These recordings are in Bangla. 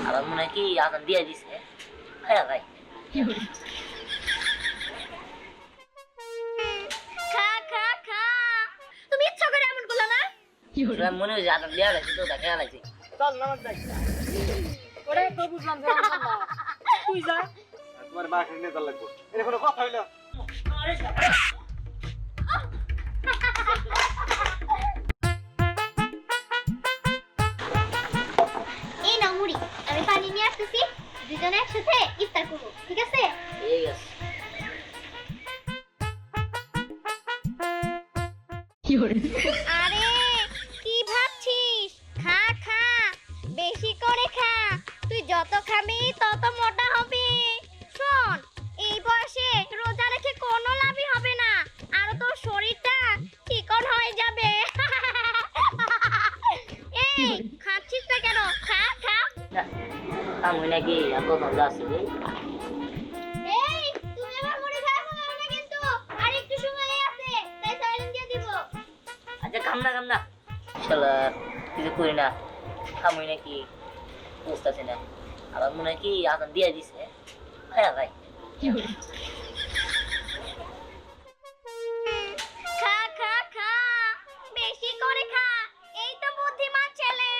আমার মনে হয় কি আজান দিয়ে দিছে। হ্যাঁ ভাই খা খা খা তুমি ইচ্ছা করে এমন করলা না? মনে হয় আজান দেওয়া লাগছে তো দেখা লাগছে। চল নামাজ যাই। ওরে তো বুঝলাম যে আল্লাহ তুই যা তোমার বাসায় নিয়ে চল লাগবো। এর কোনো কথা হইলো এই নাও মুড়ি, আমি পানি নিয়ে আসতেছি, দুজনে একসাথে ইফতার করবো, ঠিক আছে? ঠিক আছে। আরে কি ভাবছিস? খা খা, বেশি করে খা, তুই যত খাবি তত মোটা হবি। শোন, এই বয়সে রোজা রেখে কোনো লাভই হবে না, আর তোর শরীরটা চিকন হয়ে যাবে। এই খাচ্ছিস না কেন? খা খা। আমি নাকি কখন যাচ্ছি রে? এই তুমি আমার মুড়ি খাওয়া ফেলাবে না কিন্তু, আর একটু সময়ই আছে, তাই সাইলেন্ট দিয়ে দিব। আচ্ছা খাম না শালা কিছু করি না, খামই নাকি বুঝতেছি না। আমার মনে হয় কি আজান দিয়ে দিছে। হ্যাঁ ভাই খা খা খা, বেশি করে খা, এই তো বুদ্ধিমান ছেলে।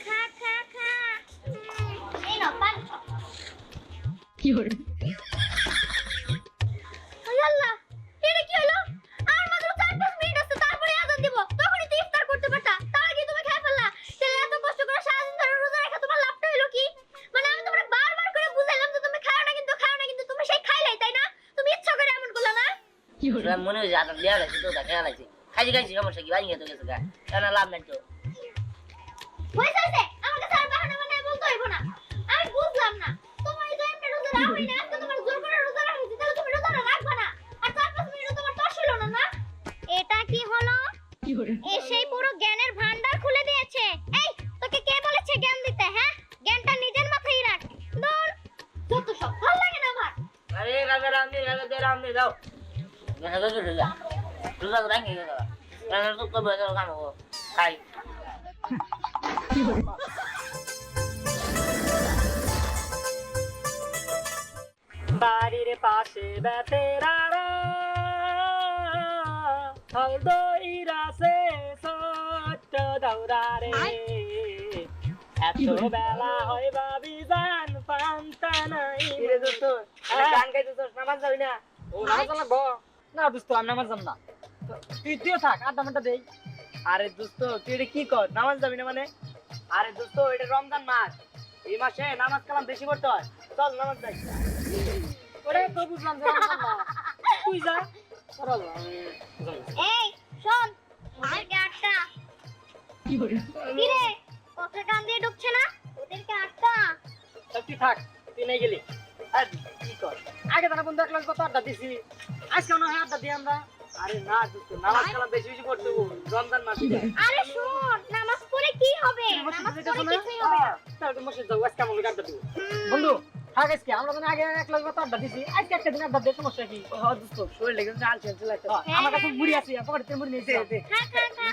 খা খা খা, এই নাও পানি। ওই আল্লাহ, এটা কি হলো? আর মাত্র 4-5 মিনিট আছে, তারপরে আজান দিব, তখনই তো ইফতার করতে পারতা, তার আগে তুমি খেয়ে ফেললা। তাহলে এত কষ্ট করে সারাদিন ধরে রোজা রাখা তোমার লাভটা হলো কি? মানে আমি তোমাকে বারবার করে বুঝাইলাম যে তুমি খাও না কিন্তু তুমি সেই খাইলাই, তাই না? তুমি ইচ্ছা করে এমন করলা না? মনে হয় আজান দেওয়া লাগছে তো দেখা লাগছে। খাইছি সমস্যা কি ভাঙিয়ে তো গেছে গা, কেন লাভ নাই তো। হয়েছে আমার কাছে আর বাহানা বানায় বলতে হইব না। আমি বুঝলাম না, তোমার এই যে এমনি রোজা রাখোই না, আজকে তোমার জোর করে রোজা রাখাইছি, তাহলে তুমি রোজাটা রাখবা না। আর 4-5 মিনিট তোমার তস হলো না? এটা কি হলো? এসেই পুরো জ্ঞানের ভান্ডার খুলে দিয়েছে। এই তোকে কে বলেছে জ্ঞান দিতে? হ্যাঁ, জ্ঞানটা নিজের মাথায় রাখ। দূর, যত সব ভালো লাগে না আমার। আরে রামনি দাও রোজা ভাঙিয়ে গেল, তো কাম হবো খাই। বাড়ির পাশে বেতেরারা হলদইরাছে ছোট্ট দৌড়ারে এত বেলা হয় ভাবি জান পান্তা নাই রে দোস্ত গান গাইতেছস নামাজ যাবি না? ও নামাজ লাগবো না দোস্ত, আমি নামাজ যাব না। তুইও থাক, আধা ঘন্টা দেই। আরে দোস্ত তুই এটা কি কর, নামাজ যাবি না মানে? আরে দোস্ত এটা রমজান মাস, এই মাসে নামাজ কালাম বেশি করতে হয়, চল নামাজ যাই। ওরে তো বুঝলাম যে তুই যা সরল। এই শোন, ওদেরকে আটটা। কি রে, কথা কান দিয়ে ঢুকছে না? ওদেরকে আটটা। তুই থাক, তুই নেই গেলি। আর কি কর, আগে তারা বন্ধু এক লাখ কত আড্ডা দিছি, আজকে মনে হয় আড্ডা দিই আমরা। আরে না দোস্ত, নামাজ কালাম বেশি বেশি করতে হবে রমজান মাসে। আরে শোন, নামাজ পড়ে কি হবে? নামাজ পড়ে কিছুই হবে না। তাহলে মসজিদ যাও, আজকে আমরা আড্ডা দিব। বন্ধু থাক, আজকে আমরা মানে আগে এক লাখ কত আড্ডা দিছি, আজকে একটা দিন আড্ডা দিয়ে সমস্যা কি? হ্যাঁ দোস্ত, শরীর লেগে আলসে লাগছে। আমার কাছে মুড়ি আছে, পকেটে মুড়ি নিয়েছি।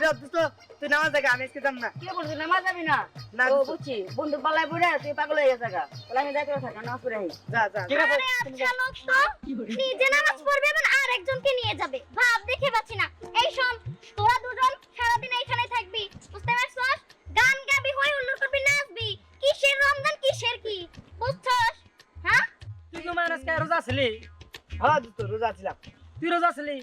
দোস্ত তুই নামাজ জায়গা, আমি আজকে যাব না। কি বলছিস নামাজ যাবি না? না ও বুঝছি, বন্ধু পালায় পড়ে তুই পাগল হয়ে গেছে গা। বলে আমি যাইতে থাকা নামাজ পড়ে আই। যা যা ঠিক আছে। আরে আচ্ছা লোক তো নিজে নামাজ পড়বে এবং আর একজনকে নিয়ে যাবে, ভাব দেখে পাচ্ছি না। এই শোন, তোরা দুজন সারাদিন এইখানে থাকবি, বুঝতে পারছস? গান গাবি, হই হুল্লোড় করবি, নাচবি। কিসের রমজান, কিসের কি, বুঝছস? হ্যাঁ, তুই তো মানে আজকে রোজা ছিলি? হ্যাঁ দোস্ত রোজা ছিলাম। তুই রোজা ছিলি?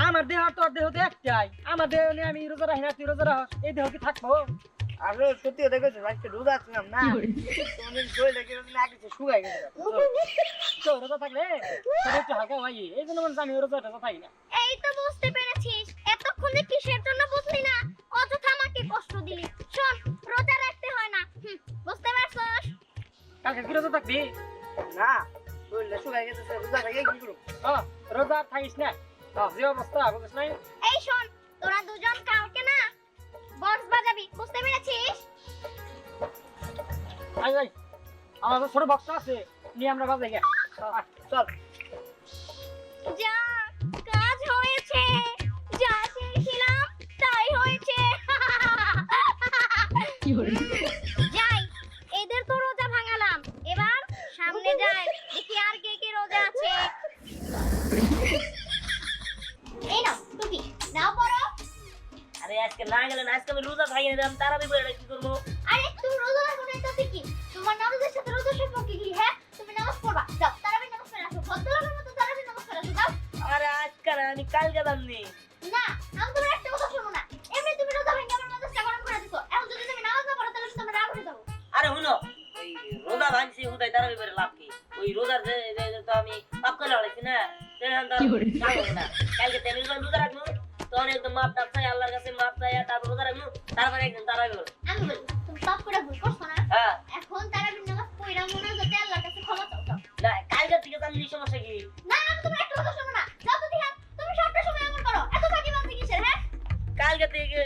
আমার দেহ আর তোর দেহ তো একটাই, আমার দেহ নিয়ে আমি রোজা রাখি না, তুই রোজা রাখ, এই দেহ কি থাকবো? আরে সত্যি কথা কইছিস, আজকে রোজা ছিলাম না। তোমাদের শরীর দেখে না কিছু শুকাই গেছে। তো রোজা থাকলে তোর একটু হালকা হয়, এই জন্য মানে আমি রোজা থাকি না। এই তো বুঝতে পেরেছিস। এতক্ষণ যে কিসের জন্য বুঝলি না, অযথা আমাকে কষ্ট দিলি। শোন, রোজা রাখতে হয় না, বুঝতে পারছস? কালকে কি রোজা থাকবি? না, শরীরটা শুকাই গেছে, রোজা থেকে কি করব? রোজা আর থাকিস না, যে অবস্থা বুঝিস নাই। এই শোন, তোরা দুজন কালকে না বক্স বাজাবি, বুঝতে পেরেছিস? আই আই, আমার তো ছোট বক্স আছে, নিয়ে আমরা বাজাই গে। চল। যা, কাজ হয়েছে, যা চেয়েছিলাম তাই হয়েছে। যাই, এদের তো রোজা ভাঙালাম, এবার সামনে যাই, দেখি আর কে কে রোজা আছে। এই নাও টুপি, নাও পরো। আরে আজকে না গেলে না, আজকে আমি রোজা ভাঙিয়ে দিলাম, তারাবি পড়ে কি করবো? আরে তুমি রোজা রাখো না, এটা কি? তোমার নামাজের সাথে রোজার সম্পর্ক কি? হ্যাঁ, তুমি নামাজ পড়বা, যাও তারাবি নামাজ পড়ে আসো, ভদ্রলোকের মতো তারাবি নামাজ পড়ে আসো, যাও। আরে আজকে না, আমি কাল গেলাম নি। না, আমি তোমার একটা কথা শুনো না, এমনি তুমি রোজা ভেঙে আমার মেজাজটা গরম করে দিছো, এখন যদি তুমি নামাজ না পড়ো তাহলে কিন্তু আমি রাগ হয়ে যাবো। আরে হুনো, ওই রোজা ভাঙছি হুদাই তারাবি পড়ে লাভ কি? ওই রোজার যে তো আমি পাপ করে লাগাইছি না, দেখেন তো যাবো না। কালকে তেমনি করে রোজা রাখবো, তখন একদম মাপ টাপ চাই, আল্লাহর কাছে মাপ চাই, তারপর রোজা রাখবো, তারপরে একদম তারাবি পড়বো। আমি বলি, তুমি পাপ করে ভুল করছো না, হ্যাঁ এখন তারাবি নামাজ পড়া মনে যাতে আল্লাহর কাছে ক্ষমা চাও, যাও। না, কালকে থেকে জানলি সমস্যা কি? না, আমি তোমার একটা কথা শুনো না, যাও তো ধ্যান, তুমি সবটা সময় এমন করো, এত ফাঁকিবাজি কিসের? হ্যাঁ, কালকে থেকে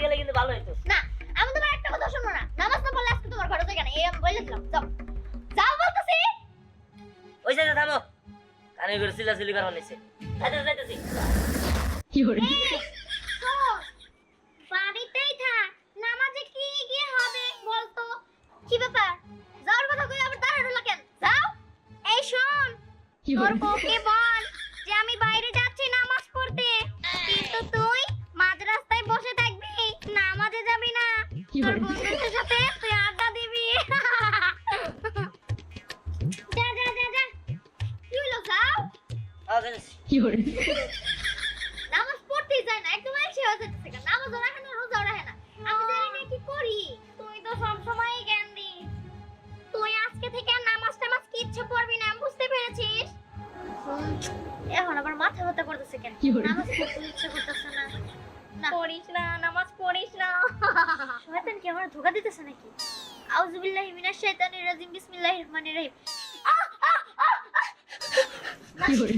গেলে কিন্তু ভালো হইতো। না, আমি তোমার একটা কথা শুনো না, নামাজ না পড়লে আজকে তোমার ঘরে যাই না, এই আমি বলে দিলাম, যাও, যাও বলতেছি। ওই সাথে থামো, কানে করে চিল্লাচিল্লি করা নিছে। যাইতেছি। এই, শোন, বাড়িতেই থাক, নামাজে কি গিয়ে হবে বলতো? কি ব্যাপার? যাওয়ার কথা কই আবার দাঁড়ায় রইলা কেন? যাও। এই শোন, তোর বউকে বল যে আমি বাইরে যাচ্ছি নামাজ পড়তে, কিন্তু তুই মাঝ রাস্তায় বসে থাকবি, নামাজে যাবি না, তোর বন্ধুদের সাথে তুই আড্ডা দিবি। যা যা যা যা, কি হলো, যাও। নামাজ পড়তেই যায় না, একদম একশো হয়ে যাচ্ছে কেন? নামাজও রাখে না, রোজাও রাখে না, আমি জানি না কি করি। তুই তো সবসময়ই জ্ঞান দিস, তুই আজকে থেকে আর নামাজ টামাজ কিচ্ছু পড়বি না, বুঝতে পেরেছিস? এখন আবার মাথা ব্যথা করতেছে কেন? নামাজ পড়তে ইচ্ছে করতেছে না। না পড়িস না, নামাজ পড়িস না। শয়তান কি আমার ধোঁকা দিতেছে নাকি? আউযুবিল্লাহি মিনাশ শাইতানির রাজিম, বিসমিল্লাহির রহমানির রহিম।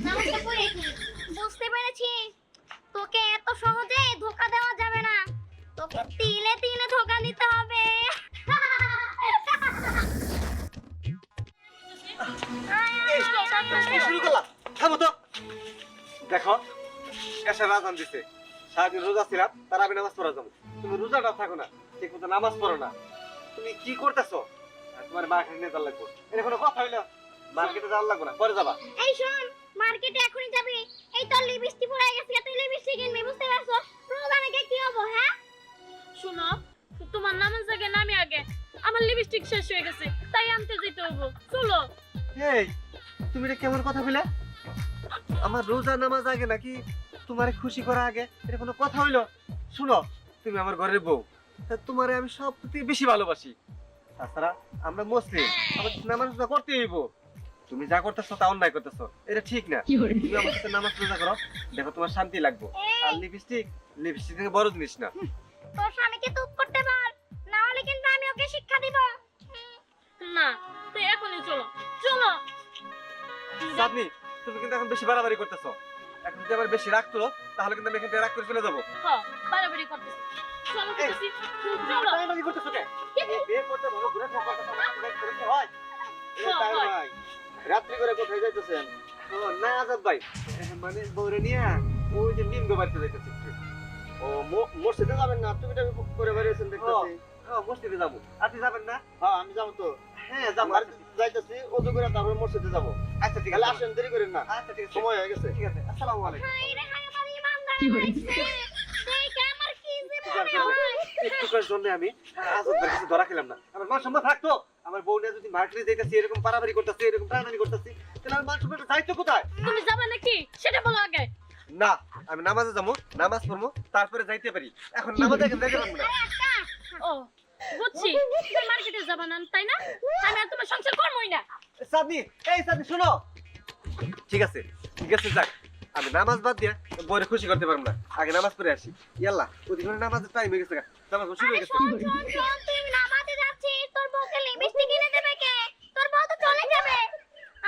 নামাজটা পড়ে কি? বুঝতে পেরেছিস? তোকে এত সহজে ধোঁকা দেওয়া যাবে না, তোকে তিলে তিলে ধোঁকা দিতে হবে। কি শুরু করলা? থামো তো। দেখো, এসে রাজান দিছে, সারাদিন রোজা ছিলাম, তার আমি নামাজ পড়া যাবো। তুমি রোজাটা থাকো না, ঠিক মতো নামাজ পড়ো না, তুমি কি করতেছো? তোমার মার্কেটে নিয়ে যাওয়া লাগবো। এটা কোনো কথা হইলো? মার্কেটে যাওয়া লাগবো না, পরে যাবা। এই শোন, মার্কেটে এখনই যাবি, এই তো লিপস্টিক পরে গেছে, তুই লিপস্টিক কিনবি, বুঝতে পারছো? রোজা রেখে কি হবো? হ্যাঁ, শোনো, তোমার নামাজ আগে নামি আগে, আমার লিপস্টিক শেষ হয়ে গেছে, তাই আনতে যেতে হবো, চলো। এই, তুমি এটা কেমন কথা বলে? আমার রোজা নামাজ আগে নাকি তোমারে খুশি করা আগে? এটা কোনো কথা হইলো? শুনো, তুমি আমার ঘরের বউ, তা তোমারে আমি সব থেকে বেশি ভালোবাসি। তাছাড়া আমরা মুসলিম, আমাদের নামাজ রোজা করতে হইব। তুমি যা করতেছো তা অন্যায় করতেছো, এটা ঠিক না। তুমি আমার সাথে নামাজ রোজা করো, দেখো তোমার শান্তি লাগবে। আর লিপস্টিক থেকে বড় জিনিস না। তোর স্বামীকে চুপ করতে বল, না হলে কিন্তু আমি ওকে শিক্ষা দিব। না, তুই এখনই চলো, চলো। চাঁদনি, তুমি কিন্তু এখন বেশি বাড়াবাড়ি করতেছো। এখন যদি আমার বেশি রাখতো তাহলে কিন্তু আমি এখান থেকে রাগ করে চলে যাবো। হ্যাঁ, বাড়াবাড়ি করতেছি, চলো করতেছি, চলো। বাড়াবাড়ি করতেছো কেন? বিয়ে করতে ভালো ঘুরে থাকা কথা করে কি হয়? হয়। রাত্রি করে কোথায় যাইতেছেন? ও না আজাদ ভাই, মানে বউরে নিয়ে ওই যে নিম বাড়িতে যাইতেছি। ও মসজিদে যাবেন না? তুমি তো করে বেরিয়েছেন দেখতেছি। হ্যাঁ, মসজিদে যাবো। আপনি যাবেন না? হ্যাঁ, আমি যাবো তো। হ্যাঁ, যাবো, যাইতেছি, ওযু করে তারপরে মসজিদে যাবো। আচ্ছা ঠিক আছে, আসেন, দেরি করেন না। আচ্ছা ঠিক আছে, সময় হয়ে গেছে। ঠিক আছে, আসসালামু আলাইকুম। হাই রে হাই, আমার ইমানদার হইছে, দেখ আমার কি জীবনে হয়। একটুকার জন্য আমি আজাদ ভাই কিছু ধরা খেলাম না। আমার মান সম্মান থাকতো, আমার বউ নিয়ে যদি মার্কেটে যাইতেছি, এরকম পারাবারি করতেছি, এরকম টানাটানি করতেছি, তাহলে আমার মান সম্মানটা যাইতো কোথায়? তুমি যাবে নাকি সেটা বলো আগে। না, আমি নামাজে যাবো, নামাজ পড়বো, তারপরে যাইতে পারি। এখন নামাজে যাইতে পারবো না। ও, বুঝছি, তুমি মার্কেটে যাবা না, তাই না? আমি আর তোমার সংসার করবোই না। সাদনি, এই সাদনি শোনো। ঠিক আছে, যাক, আমি নামাজ বাদ দিয়ে বউরে খুশি করতে পারবো না। আগে নামাজ পড়ে আসি। ইয়াল্লাহ, ওদিকে নামাজের টাইম হয়ে গেছে, নামাজ শুরু হয়ে গেছে। শোন শোন শোন, তুই নামাজে যাচ্ছিস, তোর বউকে লিপস্টিক কিনে দেবে কে? তোর বউ তো চলে যাবে।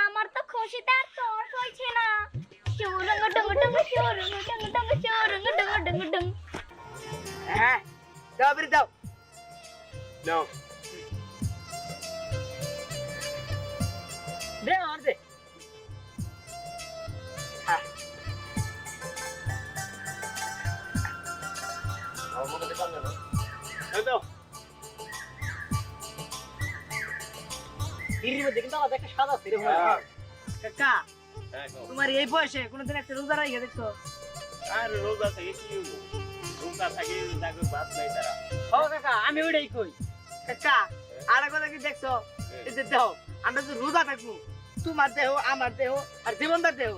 আমার তো খুশিতে আর তোর সইছে না। শুরুঙ্গ ডঙ্গ ডঙ্গ শুরুঙ্গ ডঙ্গ ডঙ্গ শুরুঙ্গ ডঙ্গ ডঙ্গ ডঙ্গ। হ্যাঁ, দাও বেরি দাও। নাও। দে আর দে। আমার মনে হয় কান্না না। এই দাও। বিড়ির মধ্যে কিন্তু আলাদা একটা স্বাদ আছে রে ভাই। কাকা তোমার এই বয়সে কোনোদিন একটা রোজা রাখে দেখছো? আর রোজা থেকে কি হইবো? রোজা থেকে যাকে বাদ নাই তারা। ও কাকা আমি ওইটাই কই। কাকা আর কথা কি দেখছো? এই যে দেহ আমরা যদি রোজা থাকবো, তোমার দেহ আমার দেহ আর জীবনদার দেহ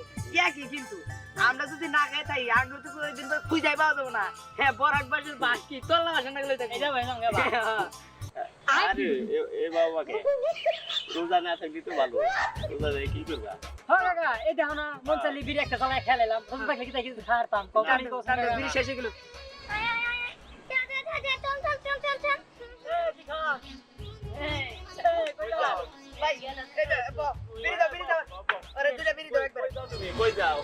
একই, কিন্তু আমরা যদি না খাই তাই আগে তো ওই দিন খুঁজাই পাওয়া যাবো না। হ্যাঁ বরাক বাসের বাস কি তোল্লা বাসা না গেলে এটা ভাই সঙ্গে বা আরে এ বাবাকে রোজা না থাকলে তো ভালো। রোজা থেকে কি করবা? ও কাকা এই দেখো না মন চাইলে বিড়ি একটা চালাই খেলাইলাম রোজা থাকলে কি দেখি ছাড়তাম কোকানি বিড়ি শেষ হয়ে গেল। আয় আয় আয় যা যা যা যা চল চল চল চল চল এই দিখা এই এই কই যাও ভাই এই যে বিড়ি দাও আরে দুইটা বিড়ি দাও একবার। তুমি কই যাও?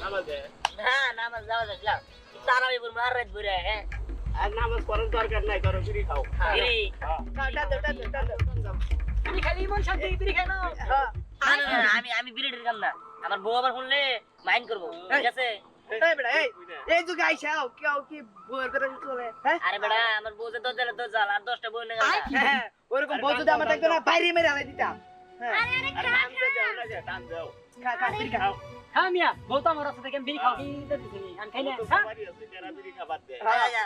নামাজে। না নামাজ যাওয়া যাচ্ছিলাম তারাবি বলবো আর রাত ভরে হ্যাঁ আর নামাজ পড়ার দরকার নাই, করো বিড়ি খাও। বিড়ি বিড়ি খালি মন শান্তি বিড়ি খাই না আমি বিড়ির কাম না আমার বউ আবার শুনলে মাইন্ড করবো ঠিক আছে এই বেটা এই যুগে আইসাও কেউ কি বউয়ের কথা চলে? হ্যাঁ আরে বেটা আমার বউ যে দরজালে দরজাল আর 10টা বউ নেই হ্যাঁ ওরকম বউ যদি আমার থাকতো না বাইরে মেরে আলাই দিতাম। হ্যাঁ আরে আরে আর টান দাও না, টান দাও। খা বিড়ি খা। হ্যাঁ মিয়া বলতো আমার রাস্তা থেকে বিড়ি খাও কি দিতেছি আমি খাই না তো হ্যাঁ বাড়ি আছে, যারা বিড়ি খাবার দেয়।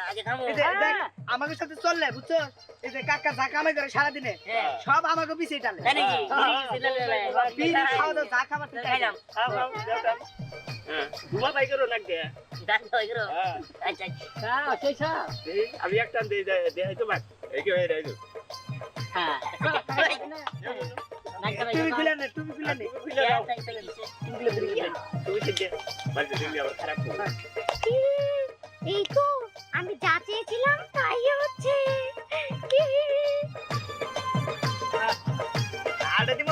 আগে খামো এই যে দেখ আমাকে সাথে চললে বুঝছো, এই যে কাকা যা কামাই করে সারাদিনে হ্যাঁ সব আমাকে পিছিয়ে টানে। তাই নাকি বিড়ি খাওয়া দাও যা খাবার তুই খাই খাইলাম খাও খাও যাও যাও। হ্যাঁ ঘুমা পাই করো নাক দে। দাঁত হয়ে গেল হ্যাঁ আচ্ছা আচ্ছা হ্যাঁ সেই সব দেই, আমি একটা দেই তো বাক এই কি হয়ে রইলো? হ্যাঁ তুমি খুলে নে তুমি খুলে নে। খুলে দাও। তুমি শিখে বাড়িতে দিলে আবার খারাপ করবে। এই তো আমি যা চেয়েছিলাম তাই হচ্ছে আটা দিব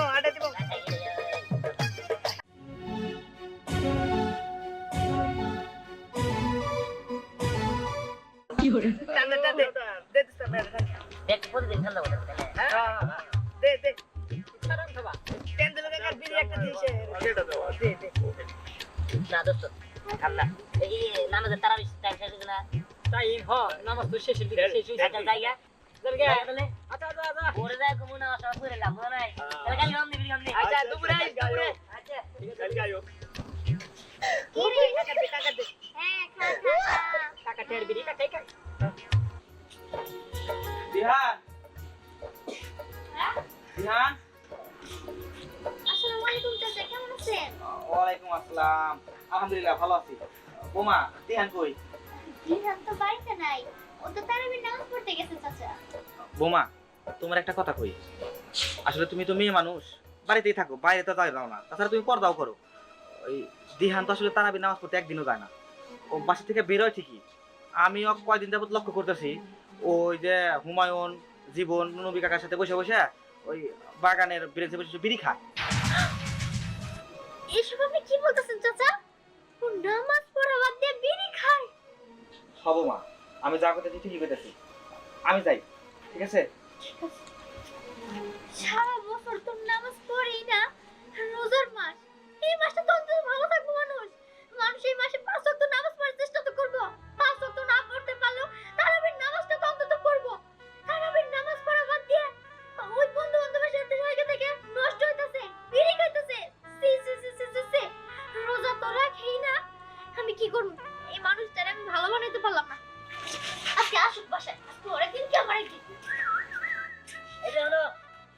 টানে টানে দে দিস না মেরে দেখ প্রতিদিন ঠান্ডা বলে দে দে সারাম খাবা টেন দিলে কাকা বিড়ি একটা দিছে সেটা দাও। দে দে না দোস্ত ঠান্ডা এই নামাজের তারাবি টাইম শেষ হয়েছে না তাই হ নামাজ তো শেষের দিকে শেষ হইছে আচ্ছা জায়গা চলগে তাহলে আচ্ছা আচ্ছা আচ্ছা পরে যায় কমুনা সব করে লাভ নাই তাহলে কাল গাম দিবি গাম নি আচ্ছা দুপুরে দুপুরে আচ্ছা কাল গায়ো। কি রে কাকা দে হ্যাঁ খা খা খা কাকা টের বিড়ি কাটাই কাই বিহান বিহান আসসালামু আলাইকুম চাচা কেমন আছেন? ওয়ালাইকুম আসসালাম আলহামদুলিল্লাহ ভালো আছি বোমা দিহান কই জিহান তো বাড়িতে নাই ও তো তারাবির নামাজ পড়তে গেছে চাচা বোমা তোমার একটা কথা কই আসলে তুমি তো মেয়ে মানুষ বাড়িতেই থাকো বাইরে তো যাও না তাছাড়া তুমি পর্দাও করো ওই দিহান তো আসলে তারাবির নামাজ পড়তে একদিনও যায় না ও বাসা থেকে বেরোয় ঠিকই আমিও কয়দিন যাবত লক্ষ্য করতেছি ওই যে হুমায়ুন জীবন নবী কাকার সাথে বসে বসে ওই বাগানের বেঞ্চে বসে বিড়ি খায় এসব আপনি কি বলতেছেন চাচা? ও নামাজ পড়া বাদ দিয়ে বিড়ি খায়? সব মা আমি যা করতেছি ঠিকই করতেছি আমি যাই ঠিক আছে সারা বছর তো নামাজ পড়েই না, রোজার মাস, এই মাসটা তো অন্তত ভালো থাকবো মানুষ। মানুষ এই মাসে 5 ওয়াক্ত নামাজ পড়ার চেষ্টা তো করবো। 5 ওয়াক্ত না পড়তে পারলেও তারাবির নামাজটা তো অন্তত পড়বো। তারাবির নামাজ পড়া বাদ দিয়ে ওই বন্ধু বান্ধবের সাথে থেকে নষ্ট হইতাছে, বিড়ি খাইতেছে। সি সি সি সি সি সি। রোজা তো রাখেই না, আমি কি করব? এই মানুষটার আমি ভালো বানাইতে পারলাম না। আজকে আসুক বাসায়, আজকে ওরা দিন কি আমার একদিন। এটা হলো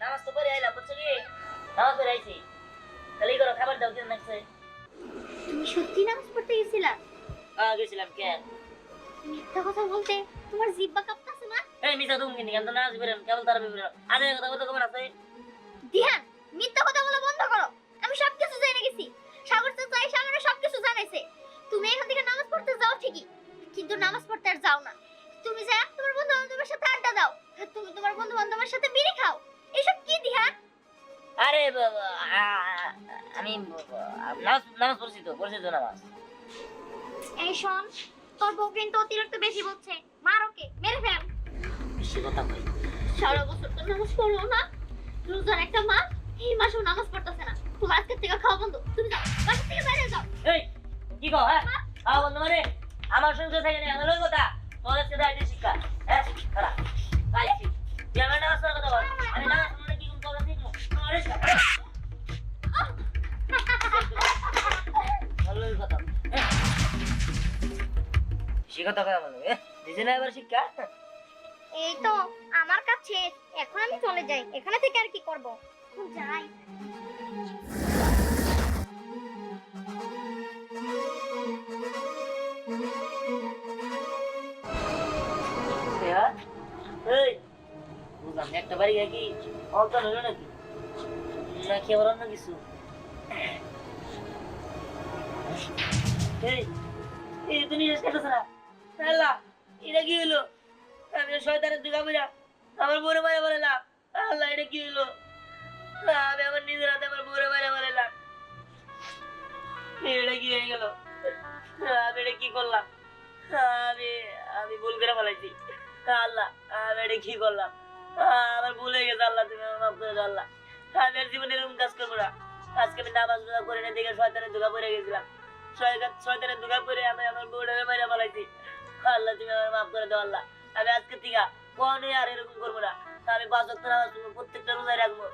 নামাজ তো পড়ে আইলাম বুঝছো কি নামাজ পড়ে আইছি তাহলে করো খাবার দাও কেন নাকছে তুমি সত্যি নামাজ পড়তে গেছিলা? গেছিলাম কেন মিথ্যা কথা বলতে তোমার জিহ্বা কাঁপতাছে না? এই মিছা তুমি কিনি কেন নামাজ পড়েন কেবল তারাবি পড়েন আরে কথা বলতে খবর আছে দিহান, মিথ্যা কথা বলা বন্ধ করো। আমি সবকিছু জেনে গেছি। সাগর চাচা এসে আমারে সবকিছু জানাইছে। তুমি এখান থেকে নামাজ পড়তে যাও ঠিকই, কিন্তু নামাজ পড়তে আর যাও না। তুমি যা তোমার বন্ধু বান্ধবের সাথে আড্ডা দাও, আর তুমি তোমার বন্ধু বান্ধবের সাথে বিড়ি খাও। এসব কি দিহান? আরে আমি নামাজ পড়ছি তো নামাজ এই শোন, তোর বউ কিন্তু অতিরিক্ত বেশি বলছে। মার ওকে, মেরে ফেল। বেশি কথা কই সারা বছর তো নামাজ পড়ো না, রোজার একটা মাস, এই মাসেও নামাজ পড়তেছে না। তোমার আজকে থেকে খাওয়া বন্ধ। তুমি যাও, বাসা থেকে বাইরে যাও। এই কি কও হ্যাঁ বন্ধু মানে আমার সংসার থাকে না আমার ওই কথা তোদের সাথে আইতে শিক্ষা হ্যাঁ খারাপ তাই কি আমি নামাজ পড়ার কথা বল আমি নামাজ পড়লে কি তোরা ঠিক না কথা কথা বলো দিছে না এবার শিক্ষা এই তো আমার কাজ শেষ, এখন আমি চলে যাই, এখানে থেকে আর কি করব? যাই। এই বুঝলাম না, একটা বাড়ি কি অজ্ঞান হলো নাকি নাকি আবার অন্য কিছু? এই এই তো নিঃশ্বাস কাটতেছে না। আল্লাহ এটা কি হলো? আমি শয়তানের দুগা বুঝা আমার বউরে মারা বলেলাম। আল্লাহ এটা কি হলো? আমি আমার নিজের হাতে আমার বউরে মারা বলেলাম। এটা কি হয়ে গেল? আমি এটা কি করলাম? আমি আমি ভুল করে ফেলাইছি। আল্লাহ আমি এটা কি করলাম? আমার ভুল হয়ে গেছে। আল্লাহ তুমি আমার মাফ করে দাও। আল্লাহ আমি আর জীবনে এরকম কাজ করবো না। আজকে আমি নামাজ রোজা করে না দেখে শয়তানের ধোঁকা পড়ে গেছিলাম। শয়তানের ধোঁকা পড়ে আমি আমার বউটাকে মাইরা ফেলাইছি। আল্লাহ তুমি আমার মাফ করে দাও। আল্লাহ আমি আজকে থেকে কখনোই আর এরকম করবো না। আমি 5 ওয়াক্ত নামাজ পড়বো, প্রত্যেকটা রোজায় রাখবো।